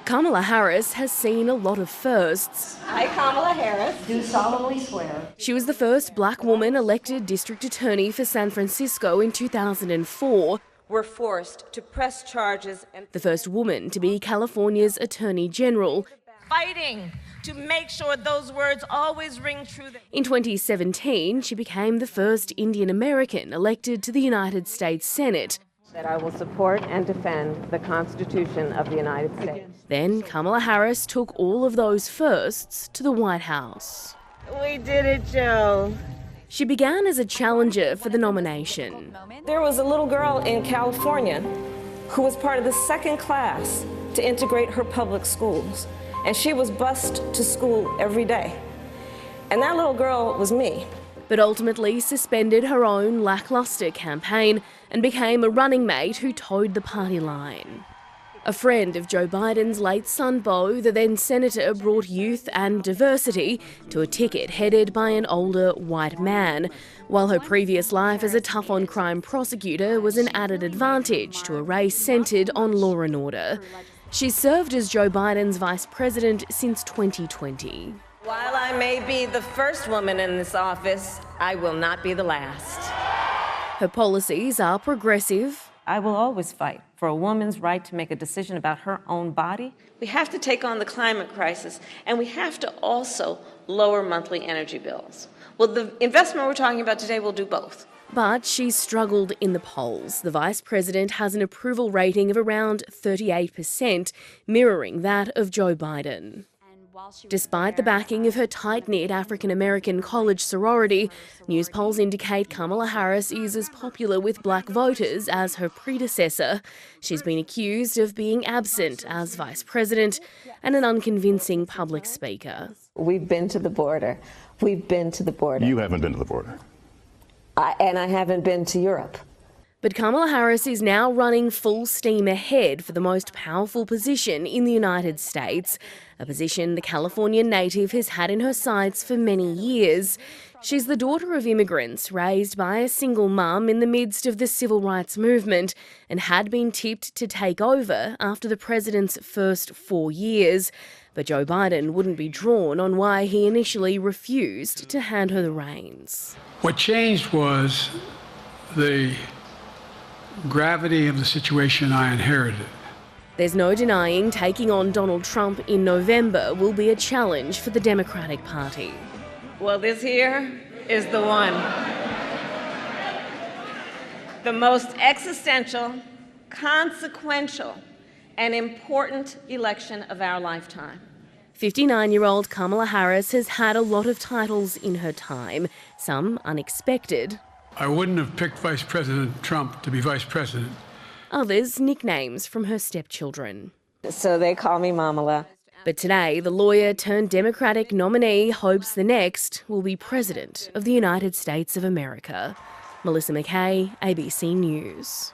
Kamala Harris has seen a lot of firsts. I, Kamala Harris, do solemnly swear. She was the first black woman elected district attorney for San Francisco in 2004. We're forced to press charges and The first woman to be California's attorney general. fighting to make sure those words always ring true. In 2017, she became the first Indian American elected to the United States Senate. That I will support and defend the Constitution of the United States. Then Kamala Harris took all of those firsts to the White House. We did it, Joe. She began as a challenger for the nomination. There was a little girl in California who was part of the second class to integrate her public schools. And she was bused to school every day. And that little girl was me. But ultimately suspended her own lacklustre campaign and became a running mate who towed the party line. A friend of Joe Biden's late son Beau, the then senator, brought youth and diversity to a ticket headed by an older white man, while her previous life as a tough-on-crime prosecutor was an added advantage to a race centred on law and order. She served as Joe Biden's vice president since 2020. While I may be the first woman in this office, I will not be the last. Her policies are progressive. I will always fight for a woman's right to make a decision about her own body. We have to take on the climate crisis, and we have to also lower monthly energy bills. Well, the investment we're talking about today will do both. But she's struggled in the polls. The vice president has an approval rating of around 38%, mirroring that of Joe Biden. Despite the backing of her tight-knit African-American college sorority, news polls indicate Kamala Harris is as popular with black voters as her predecessor. She's been accused of being absent as vice president and an unconvincing public speaker. We've been to the border. We've been to the border. You haven't been to the border. And I haven't been to Europe. But Kamala Harris is now running full steam ahead for the most powerful position in the United States, a position the California native has had in her sights for many years. She's the daughter of immigrants raised by a single mum in the midst of the civil rights movement and had been tipped to take over after the president's first 4 years. But Joe Biden wouldn't be drawn on why he initially refused to hand her the reins. What changed was the gravity of the situation I inherited. There's no denying taking on Donald Trump in November will be a challenge for the Democratic Party. Well, this here is the one. The most existential, consequential, and important election of our lifetime. 59-year-old Kamala Harris has had a lot of titles in her time, some unexpected. I wouldn't have picked Vice President Trump to be vice president. Others nicknames from her stepchildren. So they call me Mamala. But today, the lawyer turned Democratic nominee hopes the next will be President of the United States of America. Melissa Mackay, ABC News.